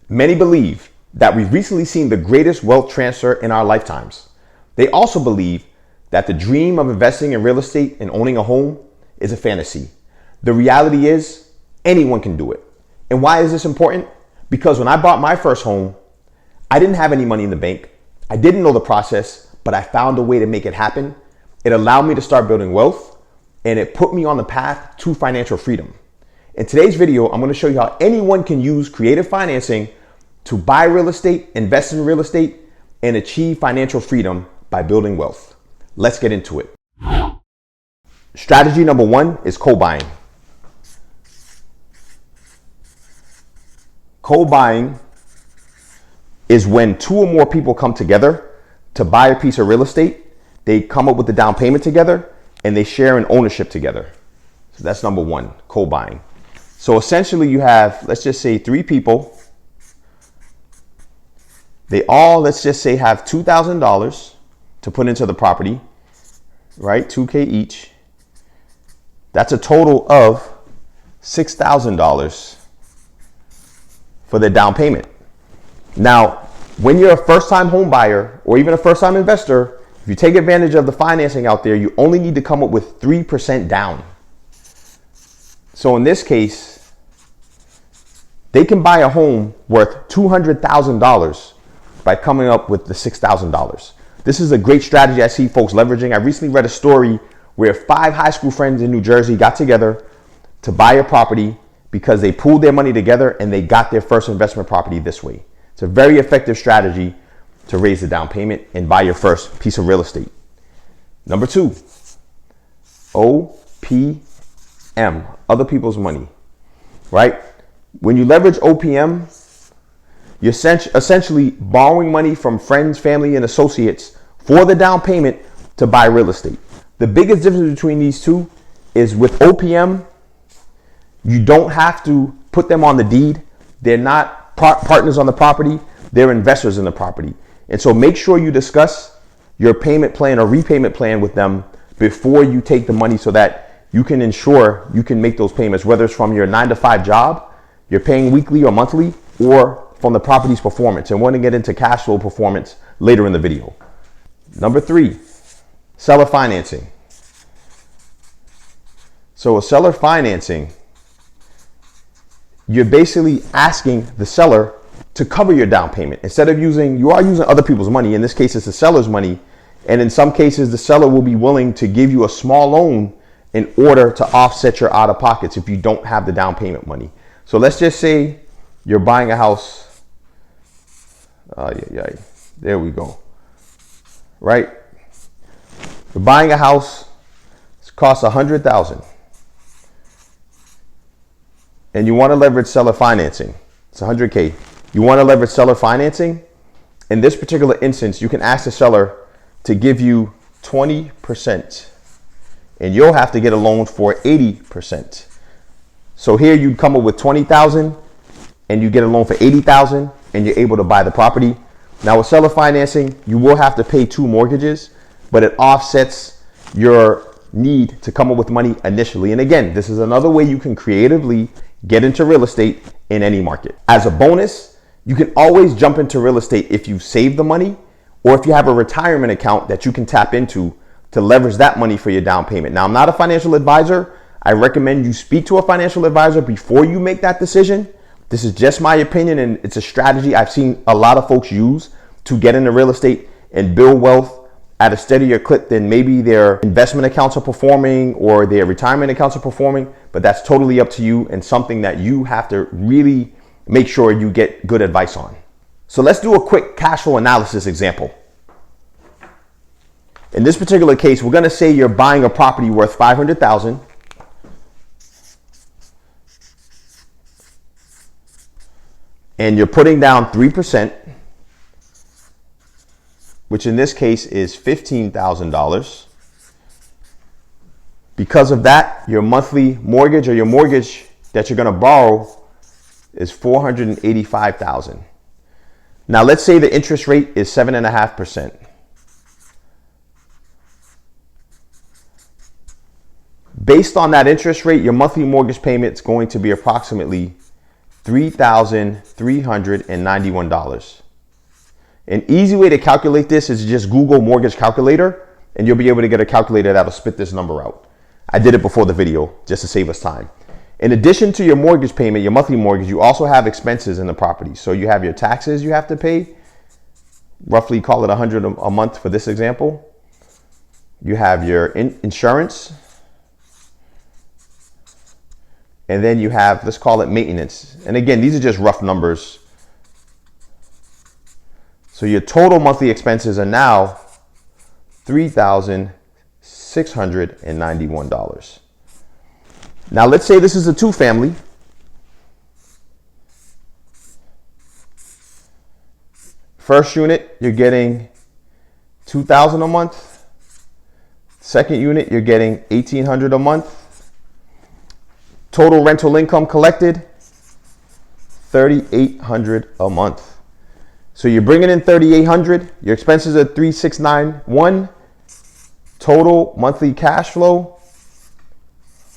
Many believe that we've recently seen the greatest wealth transfer in our lifetimes. They also believe that the dream of investing in real estate and owning a home is a fantasy. The reality is anyone can do it. And why is this important? Because when I bought my first home, I didn't have any money in the bank. I didn't know the process, but I found a way to make it happen. It allowed me to start building wealth, and it put me on the path to financial freedom. In today's video, I'm going to show you how anyone can use creative financing to buy real estate, invest in real estate, and achieve financial freedom by building wealth. Let's get into it. Strategy number one is co-buying. Co-buying is when two or more people come together to buy a piece of real estate. They come up with the down payment together and they share an ownership together. So that's number one, co-buying. So essentially you have, let's just say 3 people. They all, let's just say, have $2,000 to put into the property, right? $2K each. That's a total of $6,000 for the down payment. Now, when you're a first-time home buyer or even a first-time investor, if you take advantage of the financing out there, you only need to come up with 3% down. So in this case, they can buy a home worth $200,000 by coming up with the $6,000. This is a great strategy I see folks leveraging. I recently read a story where 5 high school friends in New Jersey got together to buy a property because they pooled their money together and they got their first investment property this way. It's a very effective strategy to raise the down payment and buy your first piece of real estate. Number 2, OPM, other people's money, right? When you leverage OPM, you're essentially borrowing money from friends, family, and associates for the down payment to buy real estate. The biggest difference between these two is with OPM, you don't have to put them on the deed. They're not partners on the property, they're investors in the property. And so make sure you discuss your payment plan or repayment plan with them before you take the money so that you can ensure you can make those payments, whether it's from your 9-to-5 job, you're paying weekly or monthly, or from the property's performance. And we're going to get into cash flow performance later in the video. Number 3, seller financing. So a seller financing, you're basically asking the seller to cover your down payment. Instead of you are using other people's money. In this case, it's the seller's money. And in some cases, the seller will be willing to give you a small loan in order to offset your out of pockets if you don't have the down payment money. So let's just say you're buying a house. There we go. Right? You're buying a house. It costs $100,000. And you want to leverage seller financing. It's $100K. You want to leverage seller financing. In this particular instance, you can ask the seller to give you 20%, and you'll have to get a loan for 80%. So here you'd come up with $20,000, and you get a loan for $80,000, and you're able to buy the property. Now with seller financing, you will have to pay 2 mortgages, but it offsets your need to come up with money initially. And again, this is another way you can creatively get into real estate in any market. As a bonus, you can always jump into real estate if you save the money or if you have a retirement account that you can tap into to leverage that money for your down payment. Now, I'm not a financial advisor. I recommend you speak to a financial advisor before you make that decision. This is just my opinion, and it's a strategy I've seen a lot of folks use to get into real estate and build wealth at a steadier clip than maybe their investment accounts are performing or their retirement accounts are performing, but that's totally up to you and something that you have to really make sure you get good advice on. So let's do a quick cash flow analysis example. In this particular case, we're going to say you're buying a property worth $500,000. And you're putting down 3%. Which in this case is $15,000. Because of that, your monthly mortgage or your mortgage that you're going to borrow is $485,000. Now let's say the interest rate is 7.5%. Based on that interest rate, your monthly mortgage payment is going to be approximately $3,391. An easy way to calculate this is just Google mortgage calculator, and you'll be able to get a calculator that'll spit this number out. I did it before the video just to save us time. In addition to your mortgage payment, your monthly mortgage, you also have expenses in the property. So you have your taxes you have to pay, roughly call it $100 a month for this example. You have your insurance, and then you have, let's call it maintenance. And again, these are just rough numbers. So your total monthly expenses are now $3,691. Now let's say this is a two-family. First unit, you're getting $2,000 a month. Second unit, you're getting $1,800 a month. Total rental income collected, $3,800 a month. So you're bringing in $3,800. Your expenses are $3,691. Total monthly cash flow,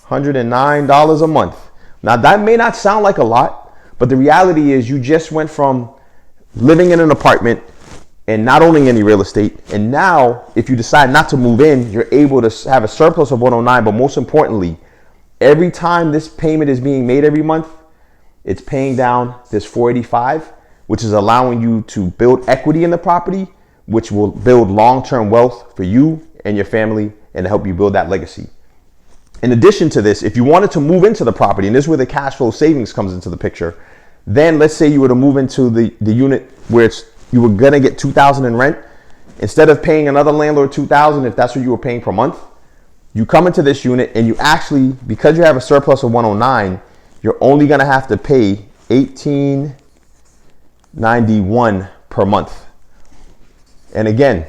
$109 a month. Now that may not sound like a lot, but the reality is you just went from living in an apartment and not owning any real estate, and now if you decide not to move in, you're able to have a surplus of 109. But most importantly, every time this payment is being made every month, it's paying down this 485, which is allowing you to build equity in the property, which will build long-term wealth for you and your family and to help you build that legacy. In addition to this, if you wanted to move into the property, and this is where the cash flow savings comes into the picture, then let's say you were to move into the unit where you were gonna get $2,000 in rent. Instead of paying another landlord $2,000, if that's what you were paying per month, you come into this unit and you actually, because you have a surplus of 109, you're only gonna have to pay $1,891 per month. And again,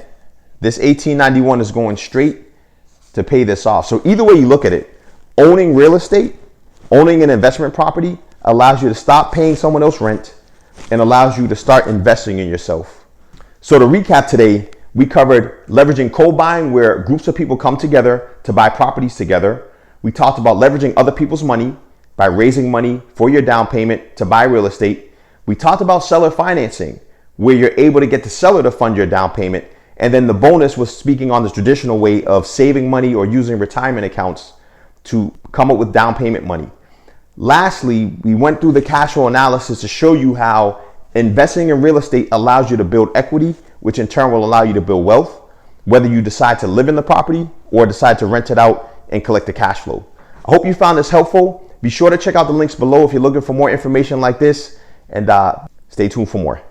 this $1,891 is going straight to pay this off. So either way you look at it, owning real estate, owning an investment property allows you to stop paying someone else rent and allows you to start investing in yourself. So to recap today, we covered leveraging co-buying, where groups of people come together to buy properties together. We talked about leveraging other people's money by raising money for your down payment to buy real estate. We talked about seller financing, where you're able to get the seller to fund your down payment. And then the bonus was speaking on the traditional way of saving money or using retirement accounts to come up with down payment money. Lastly, we went through the cash flow analysis to show you how investing in real estate allows you to build equity, which in turn will allow you to build wealth, whether you decide to live in the property or decide to rent it out and collect the cash flow. I hope you found this helpful. Be sure to check out the links below if you're looking for more information like this, and stay tuned for more.